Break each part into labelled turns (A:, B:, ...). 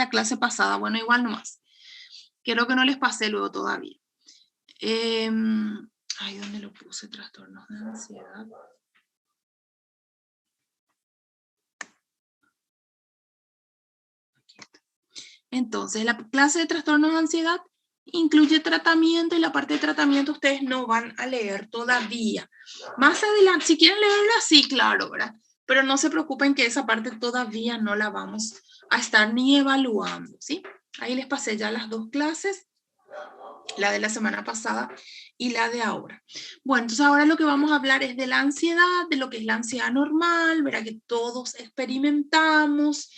A: la clase pasada. Bueno, igual nomás. Creo que no les pasé luego todavía. Ay, ¿dónde lo puse? Trastornos de ansiedad. Aquí está. Entonces, la clase de trastornos de ansiedad incluye tratamiento y la parte de tratamiento ustedes no van a leer todavía. Más adelante, si quieren leerla, sí, claro, ¿verdad? Pero no se preocupen que esa parte todavía no la vamos a estar ni evaluando, ¿sí? Ahí les pasé ya las dos clases, la de la semana pasada y la de ahora. Bueno, entonces ahora lo que vamos a hablar es de la ansiedad, de lo que es la ansiedad normal, ¿verdad? Que todos experimentamos.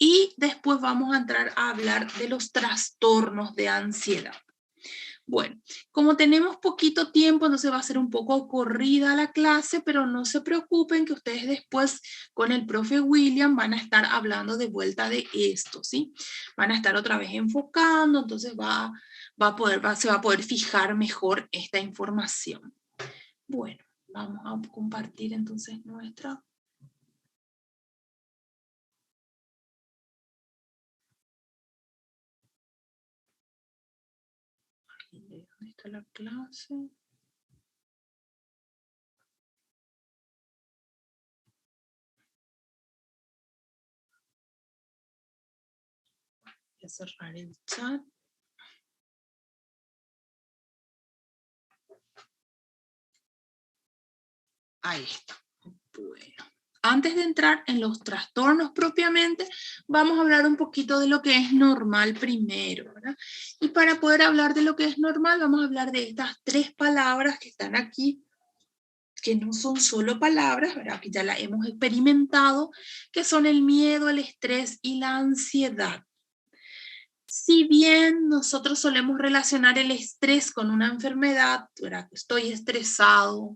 A: Y después vamos a entrar a hablar de los trastornos de ansiedad. Bueno, como tenemos poquito tiempo, entonces va a ser un poco corrida la clase, pero no se preocupen que ustedes después con el profe William van a estar hablando de vuelta de esto, ¿sí? Van a estar otra vez enfocando, entonces se va a poder fijar mejor esta información. Bueno, vamos a compartir entonces nuestra... ¿Dónde está la clase? Voy a cerrar el chat. Ahí está. Bueno, antes de entrar en los trastornos propiamente, vamos a hablar un poquito de lo que es normal primero, ¿verdad? Y para poder hablar de lo que es normal, vamos a hablar de estas 3 palabras que están aquí, que no son solo palabras, ¿verdad? Que ya las hemos experimentado, que son el miedo, el estrés y la ansiedad. Si bien nosotros solemos relacionar el estrés con una enfermedad, ¿verdad? Estoy estresado,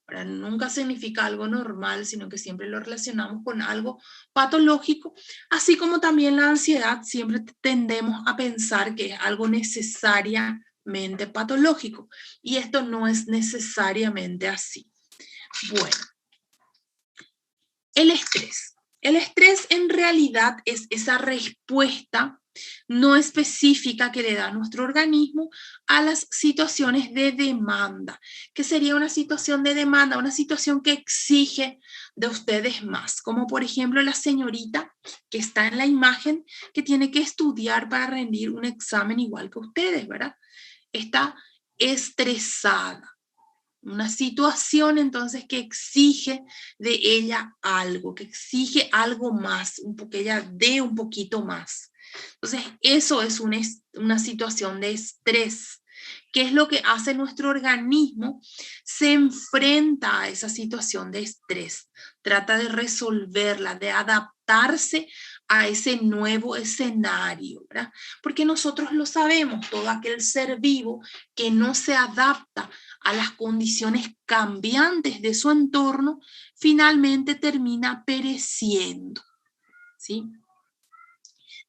A: ¿verdad? Nunca significa algo normal, sino que siempre lo relacionamos con algo patológico, así como también la ansiedad, siempre tendemos a pensar que es algo necesariamente patológico, y esto no es necesariamente así. Bueno, el estrés. El estrés en realidad es esa respuesta no específica que le da nuestro organismo a las situaciones de demanda. ¿Qué sería una situación de demanda? Una situación que exige de ustedes más, como por ejemplo la señorita que está en la imagen que tiene que estudiar para rendir un examen igual que ustedes, ¿verdad? Está estresada. Una situación entonces que exige de ella algo, que exige algo más, que ella dé un poquito más. Entonces, eso es una situación de estrés. ¿Qué es lo que hace nuestro organismo? Se enfrenta a esa situación de estrés, trata de resolverla, de adaptarse a ese nuevo escenario, ¿verdad? Porque nosotros lo sabemos, todo aquel ser vivo que no se adapta a las condiciones cambiantes de su entorno, finalmente termina pereciendo, ¿sí?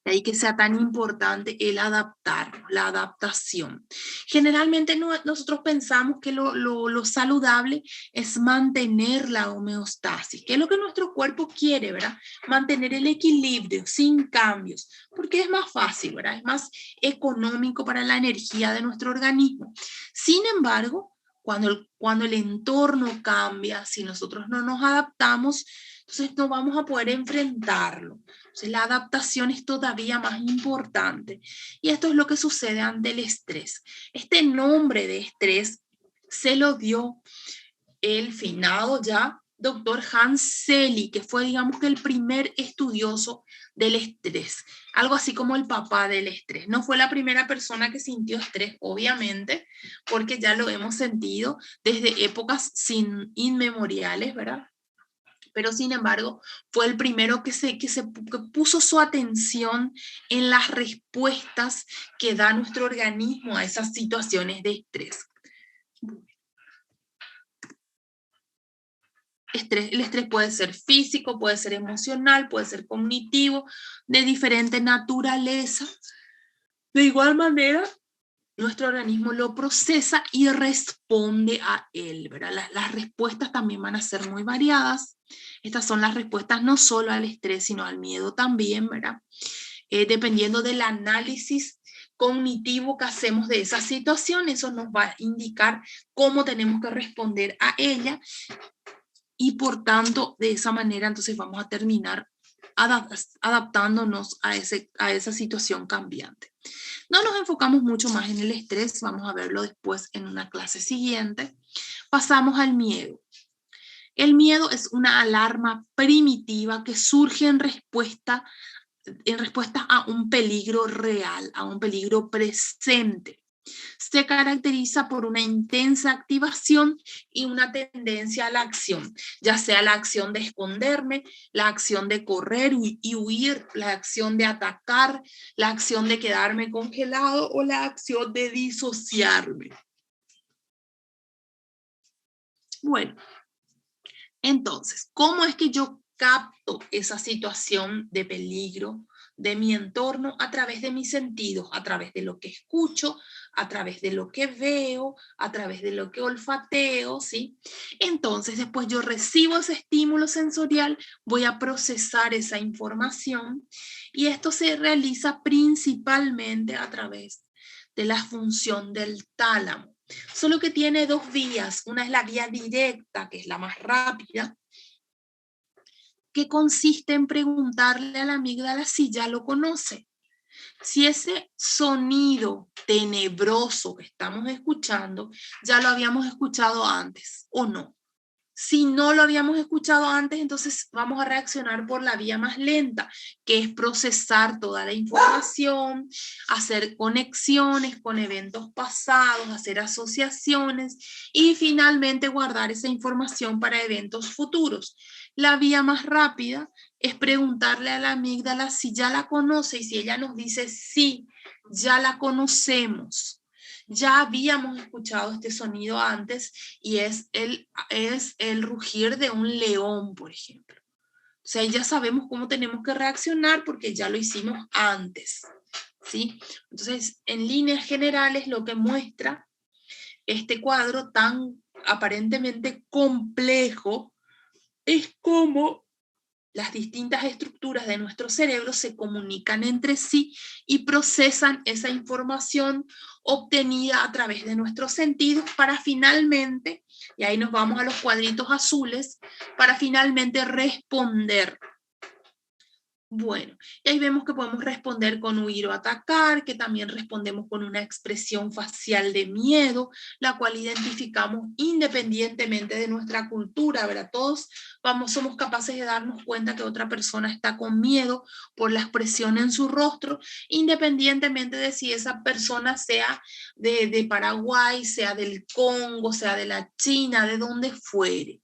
A: De ahí que sea tan importante el adaptarnos, la adaptación. Generalmente nosotros pensamos que lo saludable es mantener la homeostasis, que es lo que nuestro cuerpo quiere, ¿verdad? Mantener el equilibrio sin cambios, porque es más fácil, ¿verdad? Es más económico para la energía de nuestro organismo. Sin embargo, cuando el entorno cambia, si nosotros no nos adaptamos, entonces no vamos a poder enfrentarlo. Entonces, la adaptación es todavía más importante. Y esto es lo que sucede ante el estrés. Este nombre de estrés se lo dio el finado ya doctor Hans Selye, que fue, digamos, que el primer estudioso del estrés. Algo así como el papá del estrés. No fue la primera persona que sintió estrés, obviamente, porque ya lo hemos sentido desde épocas inmemoriales, ¿verdad? Pero sin embargo fue el primero que puso su atención en las respuestas que da nuestro organismo a esas situaciones de estrés. El estrés puede ser físico, puede ser emocional, puede ser cognitivo, de diferente naturaleza. De igual manera, nuestro organismo lo procesa y responde a él, ¿verdad? Las respuestas también van a ser muy variadas. Estas son las respuestas no solo al estrés, sino al miedo también, ¿verdad? dependiendo del análisis cognitivo que hacemos de esa situación, eso nos va a indicar cómo tenemos que responder a ella y por tanto, de esa manera, entonces vamos a terminar adaptándonos a esa situación cambiante. No nos enfocamos mucho más en el estrés, vamos a verlo después en una clase siguiente. Pasamos al miedo. El miedo es una alarma primitiva que surge en respuesta a un peligro real, a un peligro presente. Se caracteriza por una intensa activación y una tendencia a la acción, ya sea la acción de esconderme, la acción de correr y huir, la acción de atacar, la acción de quedarme congelado o la acción de disociarme. Bueno, entonces, ¿cómo es que yo capto esa situación de peligro de mi entorno? A través de mis sentidos, a través de lo que escucho, a través de lo que veo, a través de lo que olfateo, ¿sí? Entonces, después yo recibo ese estímulo sensorial, voy a procesar esa información y esto se realiza principalmente a través de la función del tálamo. Solo que tiene dos vías. Una es la vía directa, que es la más rápida, que consiste en preguntarle a la amígdala si ya lo conoce. Si ese sonido tenebroso que estamos escuchando, ya lo habíamos escuchado antes o no. Si no lo habíamos escuchado antes, entonces vamos a reaccionar por la vía más lenta, que es procesar toda la información, hacer conexiones con eventos pasados, hacer asociaciones y finalmente guardar esa información para eventos futuros. La vía más rápida es preguntarle a la amígdala si ya la conoce y si ella nos dice sí, ya la conocemos. Ya habíamos escuchado este sonido antes y es el rugir de un león, por ejemplo. O sea, ya sabemos cómo tenemos que reaccionar porque ya lo hicimos antes, ¿sí? Entonces, en líneas generales, lo que muestra este cuadro tan aparentemente complejo es cómo las distintas estructuras de nuestro cerebro se comunican entre sí y procesan esa información obtenida a través de nuestros sentidos para finalmente, y ahí nos vamos a los cuadritos azules, para finalmente responder. Bueno, y ahí vemos que podemos responder con huir o atacar, que también respondemos con una expresión facial de miedo, la cual identificamos independientemente de nuestra cultura, ¿verdad? Todos somos capaces de darnos cuenta que otra persona está con miedo por la expresión en su rostro, independientemente de si esa persona sea de Paraguay, sea del Congo, sea de la China, de donde fuere.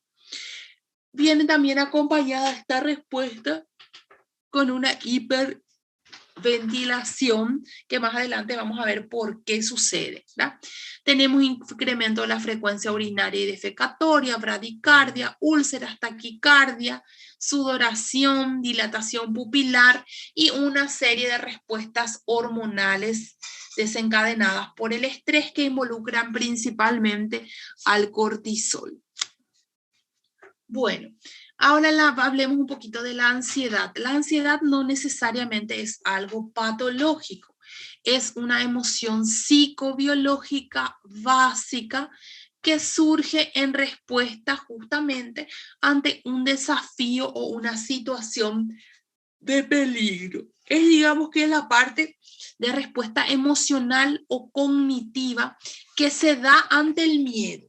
A: Viene también acompañada esta respuesta con una hiperventilación, que más adelante vamos a ver por qué sucede, ¿verdad? Tenemos incremento de la frecuencia urinaria y defecatoria, bradicardia, úlceras, taquicardia, sudoración, dilatación pupilar y una serie de respuestas hormonales desencadenadas por el estrés que involucran principalmente al cortisol. Bueno, ahora hablemos un poquito de la ansiedad. La ansiedad no necesariamente es algo patológico, es una emoción psicobiológica básica que surge en respuesta justamente ante un desafío o una situación de peligro. Es, digamos, que la parte de respuesta emocional o cognitiva que se da ante el miedo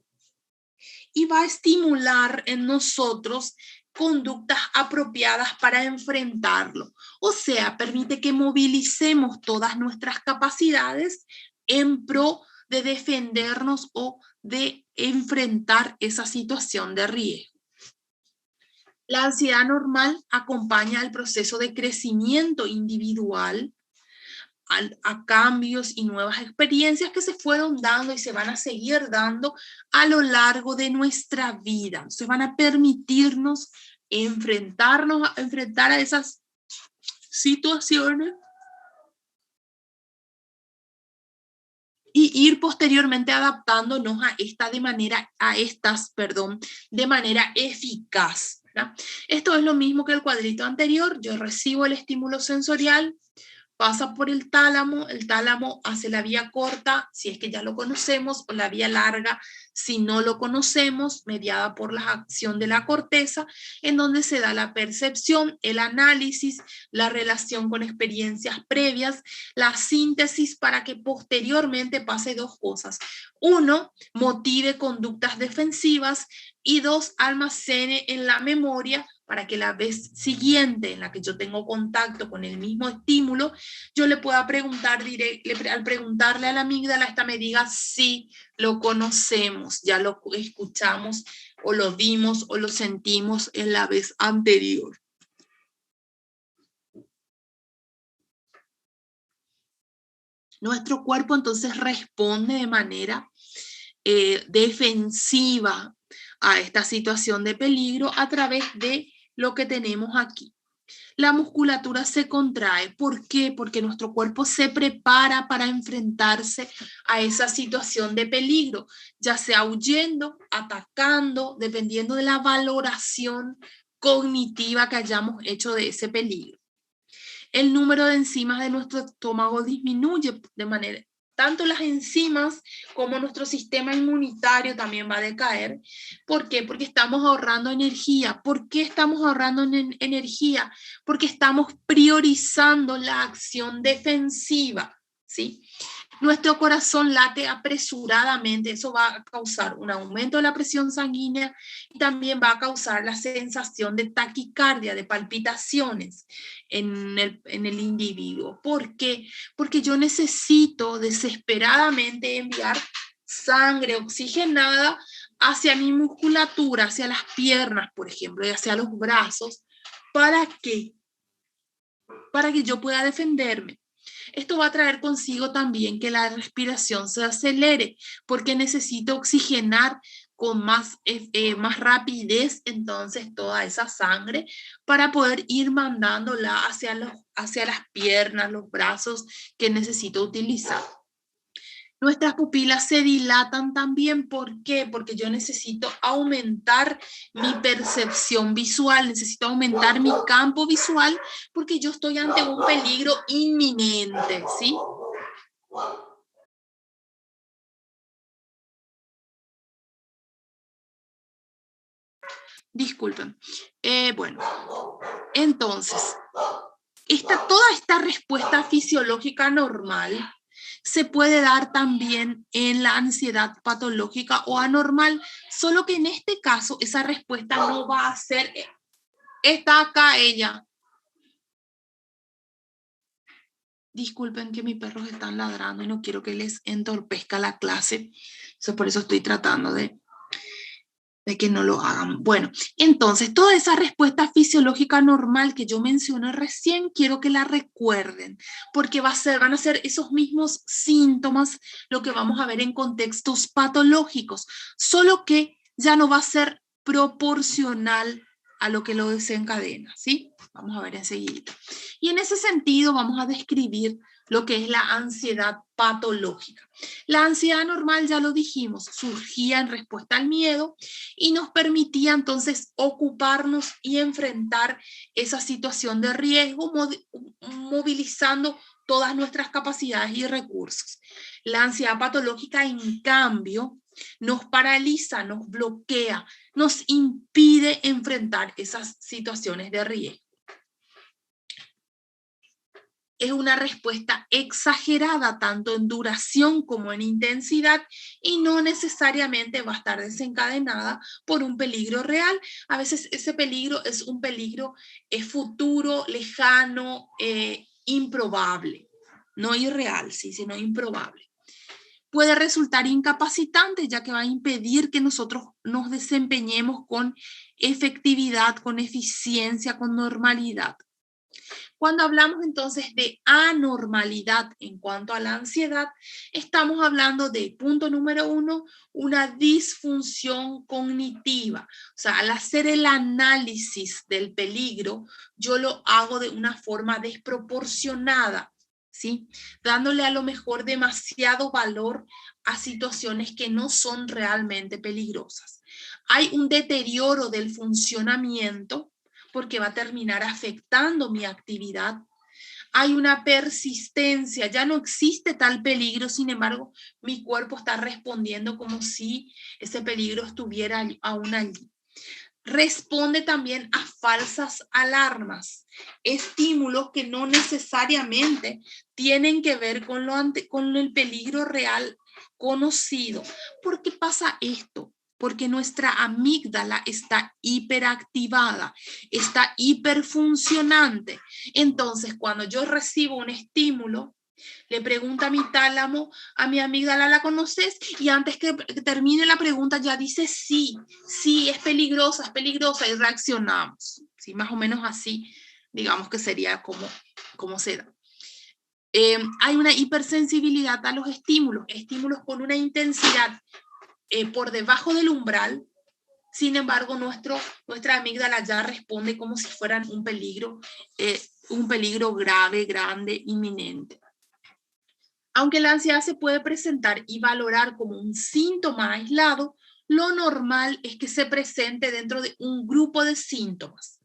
A: y va a estimular en nosotros conductas apropiadas para enfrentarlo. O sea, permite que movilicemos todas nuestras capacidades en pro de defendernos o de enfrentar esa situación de riesgo. La ansiedad normal acompaña el proceso de crecimiento individual, a cambios y nuevas experiencias que se fueron dando y se van a seguir dando a lo largo de nuestra vida. Se van a permitirnos enfrentar a esas situaciones y ir posteriormente adaptándonos a estas de manera eficaz, ¿verdad? Esto es lo mismo que el cuadrito anterior. Yo recibo el estímulo sensorial, pasa por el tálamo hace la vía corta, si es que ya lo conocemos, o la vía larga, si no lo conocemos, mediada por la acción de la corteza, en donde se da la percepción, el análisis, la relación con experiencias previas, la síntesis para que posteriormente pase dos cosas. Uno, motive conductas defensivas, y dos, almacene en la memoria para que la vez siguiente en la que yo tengo contacto con el mismo estímulo, yo le pueda preguntar, al preguntarle a la amígdala, esta me diga si lo conocemos, ya lo escuchamos o lo vimos o lo sentimos en la vez anterior. Nuestro cuerpo entonces responde de manera defensiva a esta situación de peligro a través de lo que tenemos aquí. La musculatura se contrae. ¿Por qué? Porque nuestro cuerpo se prepara para enfrentarse a esa situación de peligro, ya sea huyendo, atacando, dependiendo de la valoración cognitiva que hayamos hecho de ese peligro. El número de enzimas de nuestro estómago disminuye de manera, tanto las enzimas como nuestro sistema inmunitario también va a decaer. ¿Por qué? Porque estamos ahorrando energía. ¿Por qué estamos ahorrando energía? Porque estamos priorizando la acción defensiva, ¿sí? Nuestro corazón late apresuradamente, eso va a causar un aumento de la presión sanguínea y también va a causar la sensación de taquicardia, de palpitaciones en el individuo. ¿Por qué? Porque yo necesito desesperadamente enviar sangre oxigenada hacia mi musculatura, hacia las piernas, por ejemplo, y hacia los brazos. ¿Para qué? Para que yo pueda defenderme. Esto va a traer consigo también que la respiración se acelere, porque necesito oxigenar con más rapidez entonces toda esa sangre para poder ir mandándola hacia las piernas, los brazos que necesito utilizar. Nuestras pupilas se dilatan también. ¿Por qué? Porque yo necesito aumentar mi percepción visual, necesito aumentar mi campo visual porque yo estoy ante un peligro inminente, ¿sí? Disculpen. Bueno, entonces, toda esta respuesta fisiológica normal se puede dar también en la ansiedad patológica o anormal, solo que en este caso esa respuesta no va a ser, está acá ella. Disculpen que mis perros están ladrando y no quiero que les entorpezca la clase, por eso estoy tratando de que no lo hagan. Bueno, entonces toda esa respuesta fisiológica normal que yo mencioné recién, quiero que la recuerden, porque van a ser esos mismos síntomas lo que vamos a ver en contextos patológicos, solo que ya no va a ser proporcional a lo que lo desencadena, ¿sí? Vamos a ver enseguida. Y en ese sentido vamos a describir lo que es la ansiedad patológica. La ansiedad normal, ya lo dijimos, surgía en respuesta al miedo y nos permitía entonces ocuparnos y enfrentar esa situación de riesgo, movilizando todas nuestras capacidades y recursos. La ansiedad patológica, en cambio, nos paraliza, nos bloquea, nos impide enfrentar esas situaciones de riesgo. Es una respuesta exagerada tanto en duración como en intensidad y no necesariamente va a estar desencadenada por un peligro real. A veces ese peligro es un peligro futuro, lejano, improbable, no irreal, sí, sino improbable. Puede resultar incapacitante, ya que va a impedir que nosotros nos desempeñemos con efectividad, con eficiencia, con normalidad. Cuando hablamos entonces de anormalidad en cuanto a la ansiedad, estamos hablando de, punto número 1, una disfunción cognitiva. O sea, al hacer el análisis del peligro, yo lo hago de una forma desproporcionada, ¿sí? Dándole a lo mejor demasiado valor a situaciones que no son realmente peligrosas. Hay un deterioro del funcionamiento porque va a terminar afectando mi actividad. Hay una persistencia, ya no existe tal peligro, sin embargo, mi cuerpo está respondiendo como si ese peligro estuviera aún allí. Responde también a falsas alarmas, estímulos que no necesariamente tienen que ver con el peligro real conocido. ¿Por qué pasa esto? Porque nuestra amígdala está hiperactivada, está hiperfuncionante. Entonces, cuando yo recibo un estímulo, le pregunta a mi tálamo, a mi amígdala, ¿la conoces? Y antes que termine la pregunta ya dice sí, es peligrosa, y reaccionamos. ¿Sí? Más o menos así, digamos que sería como se da. Hay una hipersensibilidad a los estímulos con una intensidad por debajo del umbral. Sin embargo, nuestra amígdala ya responde como si fueran un peligro grave, grande, inminente. Aunque la ansiedad se puede presentar y valorar como un síntoma aislado, lo normal es que se presente dentro de un grupo de síntomas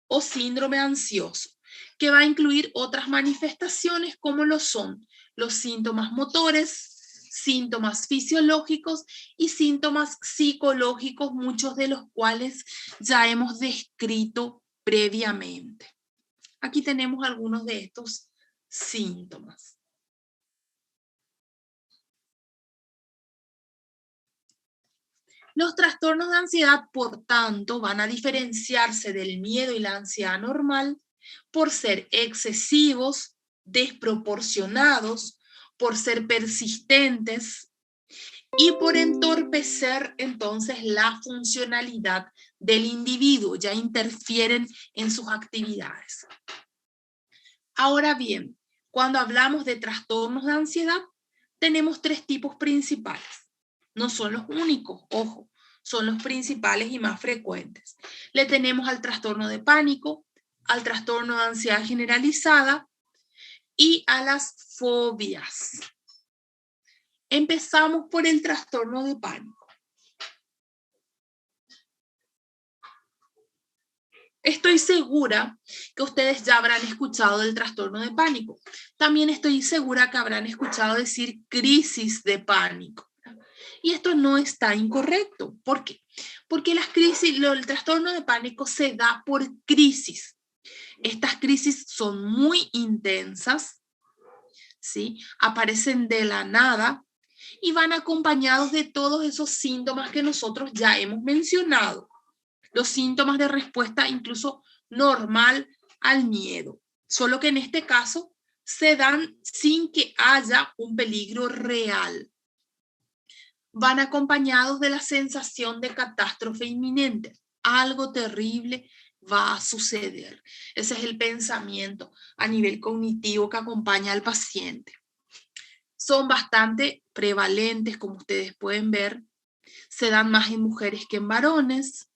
A: o síndrome ansioso, que va a incluir otras manifestaciones como lo son los síntomas motores, síntomas fisiológicos y síntomas psicológicos, muchos de los cuales ya hemos descrito previamente. Aquí tenemos algunos de estos síntomas. Los trastornos de ansiedad, por tanto, van a diferenciarse del miedo y la ansiedad normal por ser excesivos, desproporcionados, por ser persistentes y por entorpecer entonces la funcionalidad del individuo, ya interfieren en sus actividades. Ahora bien, cuando hablamos de trastornos de ansiedad, tenemos tres tipos principales. No son los únicos, ojo, son los principales y más frecuentes. Le tenemos al trastorno de pánico, al trastorno de ansiedad generalizada y a las fobias. Empezamos por el trastorno de pánico. Estoy segura que ustedes ya habrán escuchado del trastorno de pánico. También estoy segura que habrán escuchado decir crisis de pánico. Y esto no está incorrecto. ¿Por qué? Porque las crisis, el trastorno de pánico se da por crisis. Estas crisis son muy intensas, ¿sí? Aparecen de la nada y van acompañados de todos esos síntomas que nosotros ya hemos mencionado. Los síntomas de respuesta incluso normal al miedo, solo que en este caso se dan sin que haya un peligro real. Van acompañados de la sensación de catástrofe inminente. Algo terrible va a suceder. Ese es el pensamiento a nivel cognitivo que acompaña al paciente. Son bastante prevalentes, como ustedes pueden ver. Se dan más en mujeres que en varones.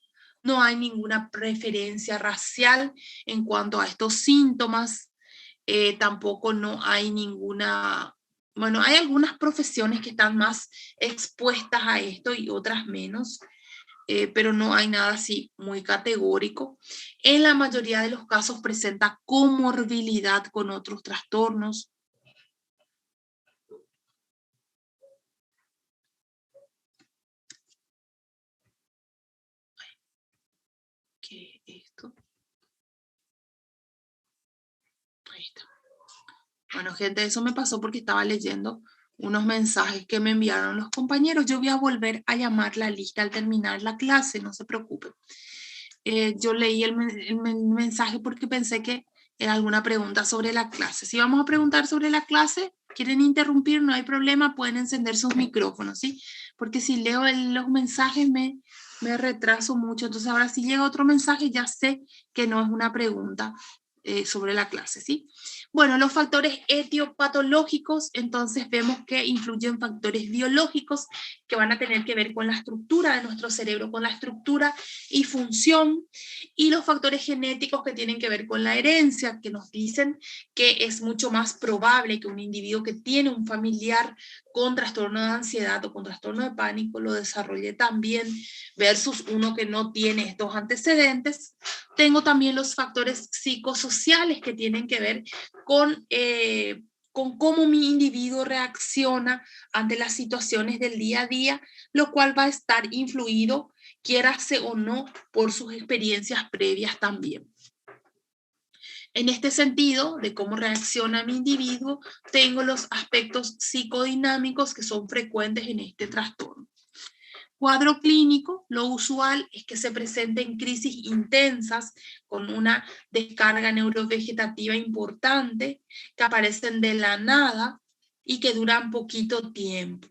A: No hay ninguna preferencia racial en cuanto a estos síntomas. Tampoco no hay ninguna... Bueno, hay algunas profesiones que están más expuestas a esto y otras menos, pero no hay nada así muy categórico. En la mayoría de los casos presenta comorbilidad con otros trastornos. ¿Qué es esto? Ahí está. Bueno, gente, eso me pasó porque estaba leyendo unos mensajes que me enviaron los compañeros. Yo voy a volver a llamar la lista al terminar la clase, no se preocupen. Yo leí el mensaje porque pensé que era alguna pregunta sobre la clase. Si vamos a preguntar sobre la clase, quieren interrumpir, no hay problema, pueden encender sus micrófonos, ¿sí? Porque si leo los mensajes me retraso mucho. Entonces ahora si llega otro mensaje ya sé que no es una pregunta sobre la clase, ¿sí? Bueno, los factores etiopatológicos, entonces vemos que influyen factores biológicos que van a tener que ver con la estructura de nuestro cerebro, con la estructura y función, y los factores genéticos que tienen que ver con la herencia, que nos dicen que es mucho más probable que un individuo que tiene un familiar con trastorno de ansiedad o con trastorno de pánico lo desarrolle también versus uno que no tiene estos antecedentes. Tengo también los factores psicosociales que tienen que ver con cómo mi individuo reacciona ante las situaciones del día a día, lo cual va a estar influido, quiérase o no, por sus experiencias previas también. En este sentido, de cómo reacciona mi individuo, tengo los aspectos psicodinámicos que son frecuentes en este trastorno. Cuadro clínico, lo usual es que se presenten crisis intensas con una descarga neurovegetativa importante, que aparecen de la nada y que duran poquito tiempo.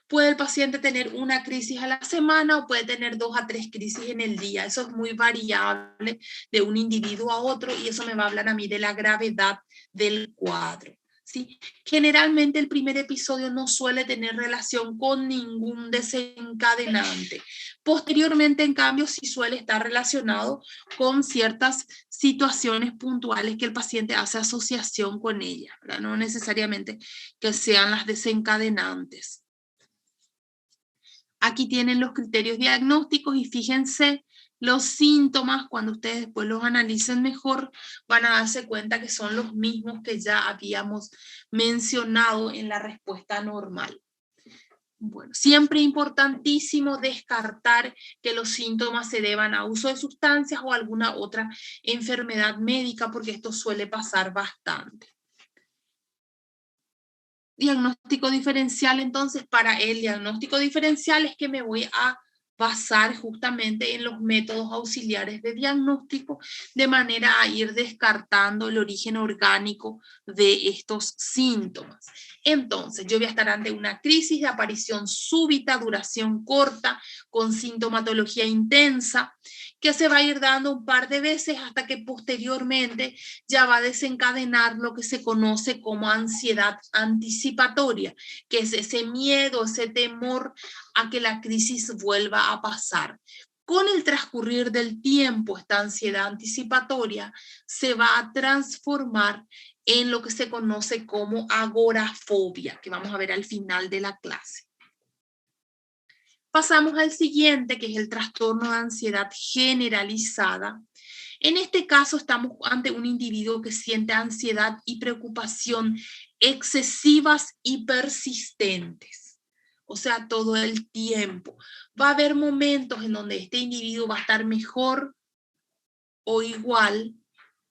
A: Puede el paciente tener una crisis a la semana o puede tener 2 a 3 crisis en el día. Eso es muy variable de un individuo a otro y eso me va a hablar a mí de la gravedad del cuadro. ¿Sí? Generalmente el primer episodio no suele tener relación con ningún desencadenante. Posteriormente, en cambio, sí suele estar relacionado con ciertas situaciones puntuales que el paciente hace asociación con ellas, ¿verdad? No necesariamente que sean las desencadenantes. Aquí tienen los criterios diagnósticos y fíjense los síntomas, cuando ustedes después los analicen mejor, van a darse cuenta que son los mismos que ya habíamos mencionado en la respuesta normal. Bueno, siempre importantísimo descartar que los síntomas se deban a uso de sustancias o alguna otra enfermedad médica, porque esto suele pasar bastante. Diagnóstico diferencial, entonces, para el diagnóstico diferencial es que me voy a basar justamente en los métodos auxiliares de diagnóstico de manera a ir descartando el origen orgánico de estos síntomas. Entonces, yo voy a estar ante una crisis de aparición súbita, duración corta, con sintomatología intensa, que se va a ir dando un par de veces hasta que posteriormente ya va a desencadenar lo que se conoce como ansiedad anticipatoria, que es ese miedo, ese temor a que la crisis vuelva a pasar. Con el transcurrir del tiempo, esta ansiedad anticipatoria se va a transformar en lo que se conoce como agorafobia, que vamos a ver al final de la clase. Pasamos al siguiente, que es el trastorno de ansiedad generalizada. En este caso estamos ante un individuo que siente ansiedad y preocupación excesivas y persistentes. O sea, todo el tiempo. Va a haber momentos en donde este individuo va a estar mejor o igual,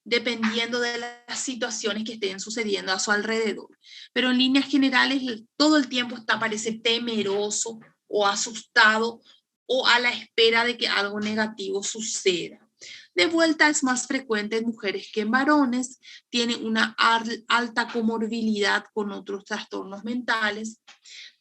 A: dependiendo de las situaciones que estén sucediendo a su alrededor. Pero en líneas generales, todo el tiempo parece temeroso o asustado o a la espera de que algo negativo suceda. De vuelta, es más frecuente en mujeres que en varones, tiene una alta comorbilidad con otros trastornos mentales.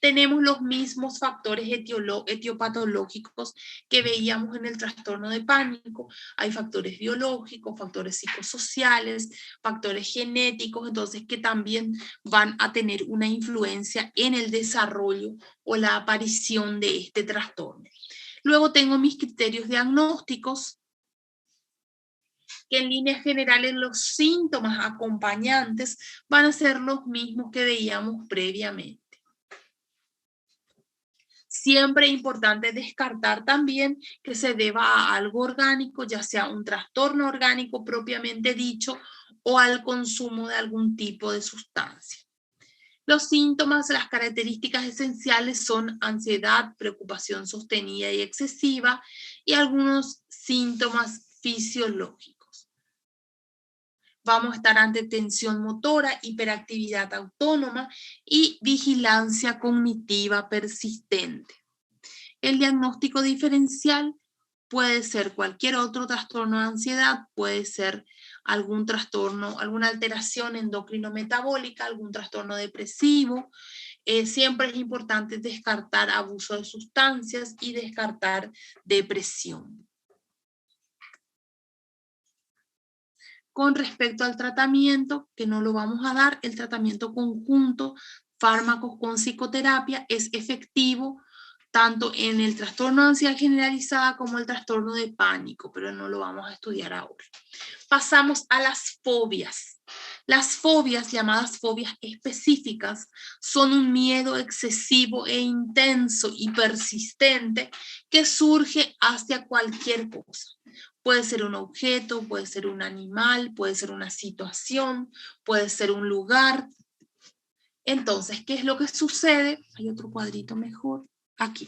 A: Tenemos los mismos factores etiopatológicos que veíamos en el trastorno de pánico. Hay factores biológicos, factores psicosociales, factores genéticos, entonces que también van a tener una influencia en el desarrollo o la aparición de este trastorno. Luego tengo mis criterios diagnósticos, que en líneas generales los síntomas acompañantes van a ser los mismos que veíamos previamente. Siempre es importante descartar también que se deba a algo orgánico, ya sea un trastorno orgánico propiamente dicho o al consumo de algún tipo de sustancia. Los síntomas, las características esenciales son ansiedad, preocupación sostenida y excesiva y algunos síntomas fisiológicos. Vamos a estar ante tensión motora, hiperactividad autónoma y vigilancia cognitiva persistente. El diagnóstico diferencial puede ser cualquier otro trastorno de ansiedad, puede ser algún trastorno, alguna alteración endocrino-metabólica, algún trastorno depresivo. Siempre es importante descartar abuso de sustancias y descartar depresión. Con respecto al tratamiento, que no lo vamos a dar, el tratamiento conjunto, fármacos con psicoterapia, es efectivo tanto en el trastorno de ansiedad generalizada como el trastorno de pánico, pero no lo vamos a estudiar ahora. Pasamos a las fobias. Las fobias, llamadas fobias específicas, son un miedo excesivo e intenso y persistente que surge hacia cualquier cosa. Puede ser un objeto, puede ser un animal, puede ser una situación, puede ser un lugar. Entonces, ¿qué es lo que sucede? Hay otro cuadrito mejor. Aquí.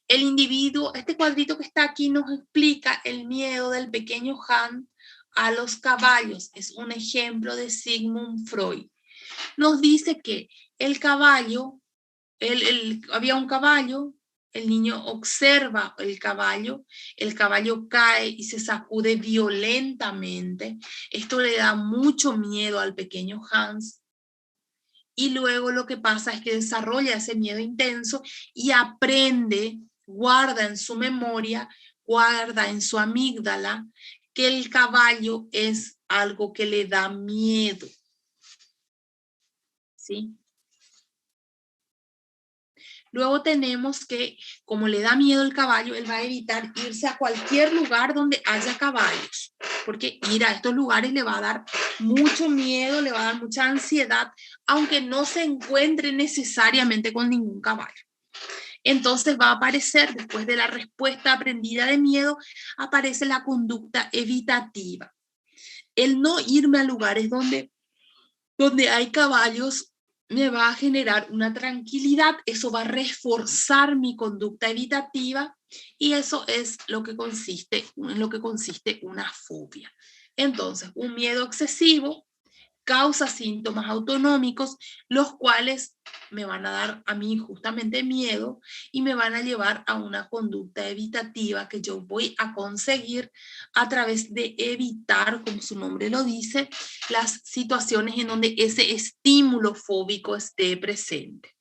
A: El individuo, este cuadrito que está aquí nos explica el miedo del pequeño Hans a los caballos. Es un ejemplo de Sigmund Freud. Nos dice que el caballo, había un caballo, el niño observa el caballo cae y se sacude violentamente. Esto le da mucho miedo al pequeño Hans. Y luego lo que pasa es que desarrolla ese miedo intenso y aprende, guarda en su memoria, guarda en su amígdala, que el caballo es algo que le da miedo. ¿Sí? Luego tenemos que, como le da miedo el caballo, él va a evitar irse a cualquier lugar donde haya caballos, porque ir a estos lugares le va a dar mucho miedo, le va a dar mucha ansiedad, aunque no se encuentre necesariamente con ningún caballo. Entonces va a aparecer, después de la respuesta aprendida de miedo, aparece la conducta evitativa. El no irme a lugares donde hay caballos me va a generar una tranquilidad, eso va a reforzar mi conducta evitativa y eso es en lo que consiste una fobia. Entonces, un miedo excesivo causa síntomas autonómicos, los cuales me van a dar a mí justamente miedo y me van a llevar a una conducta evitativa que yo voy a conseguir a través de evitar, como su nombre lo dice, las situaciones en donde ese estímulo fóbico esté presente.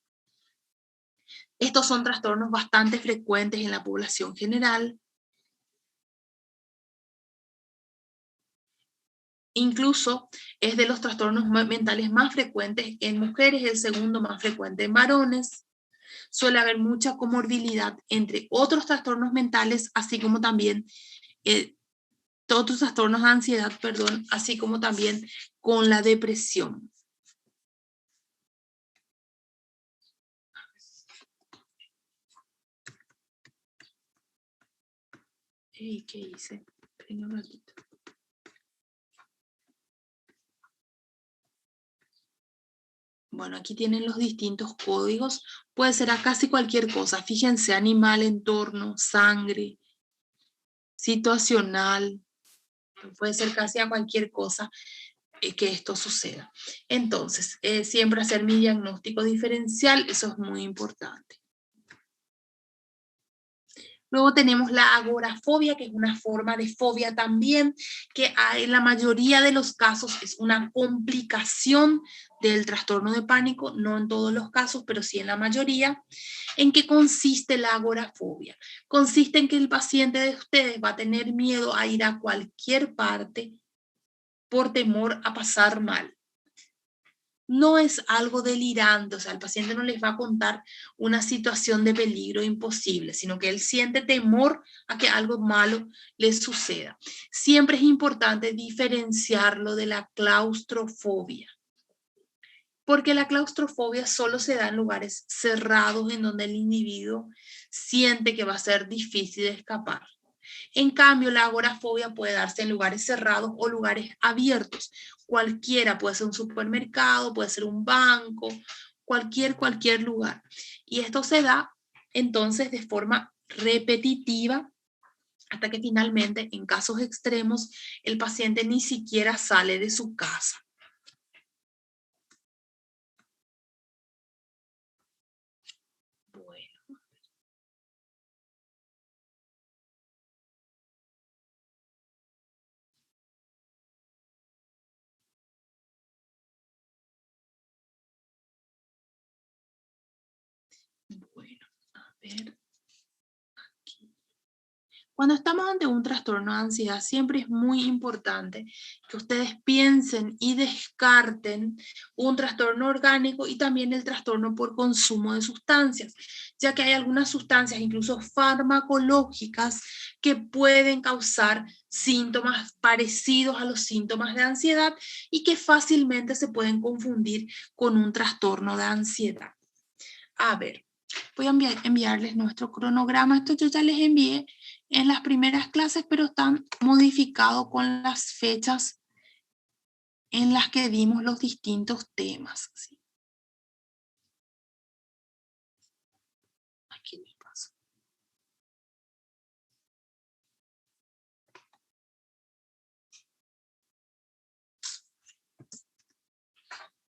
A: Estos son trastornos bastante frecuentes en la población general. Incluso es de los trastornos mentales más frecuentes en mujeres, el segundo más frecuente en varones. Suele haber mucha comorbilidad entre otros trastornos mentales, así como también otros trastornos de ansiedad, perdón, así como también con la depresión. ¿Qué hice? Un ratito. Bueno, aquí tienen los distintos códigos. Puede ser a casi cualquier cosa. Fíjense, animal, entorno, sangre, situacional. Puede ser casi a cualquier cosa que esto suceda. Entonces, siempre hacer mi diagnóstico diferencial, eso es muy importante. Luego tenemos la agorafobia, que es una forma de fobia también, que en la mayoría de los casos es una complicación del trastorno de pánico, no en todos los casos, pero sí en la mayoría. ¿En qué consiste la agorafobia? Consiste en que el paciente de ustedes va a tener miedo a ir a cualquier parte por temor a pasar mal. No es algo delirante, o sea, el paciente no les va a contar una situación de peligro imposible, sino que él siente temor a que algo malo les suceda. Siempre es importante diferenciarlo de la claustrofobia, porque la claustrofobia solo se da en lugares cerrados en donde el individuo siente que va a ser difícil de escapar. En cambio, la agorafobia puede darse en lugares cerrados o lugares abiertos. Cualquiera, puede ser un supermercado, puede ser un banco, cualquier lugar. Y esto se da entonces de forma repetitiva hasta que finalmente, en casos extremos, el paciente ni siquiera sale de su casa. Bueno, a ver. Cuando estamos ante un trastorno de ansiedad, siempre es muy importante que ustedes piensen y descarten un trastorno orgánico y también el trastorno por consumo de sustancias, ya que hay algunas sustancias, incluso farmacológicas, que pueden causar síntomas parecidos a los síntomas de ansiedad y que fácilmente se pueden confundir con un trastorno de ansiedad. A ver, voy a enviarles nuestro cronograma, esto yo ya les envié en las primeras clases, pero están modificados con las fechas en las que dimos los distintos temas. ¿Sí? Aquí me paso.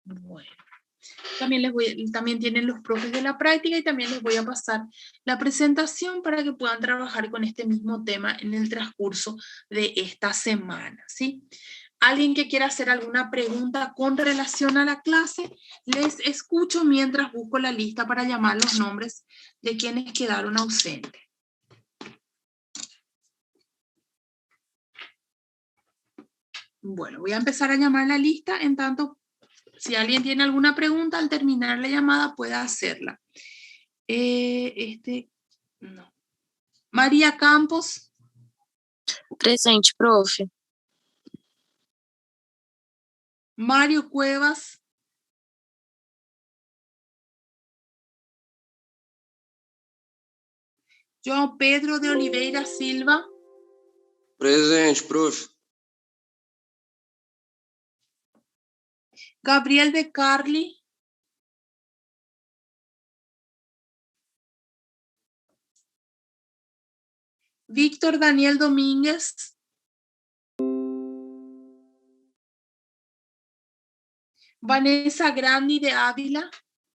A: Bueno. También tienen los profes de la práctica y también les voy a pasar la presentación para que puedan trabajar con este mismo tema en el transcurso de esta semana, ¿sí? ¿Alguien que quiera hacer alguna pregunta con relación a la clase? Les escucho mientras busco la lista para llamar los nombres de quienes quedaron ausentes. Bueno, voy a empezar a llamar la lista, en tanto, si alguien tiene alguna pregunta, al terminar la llamada pueda hacerla. No. María Campos.
B: Presente, prof.
A: Mario Cuevas. João Pedro de Oliveira Silva.
C: Presente, prof.
A: Gabriel de Carli. Víctor Daniel Domínguez. Vanessa Grandi de Ávila.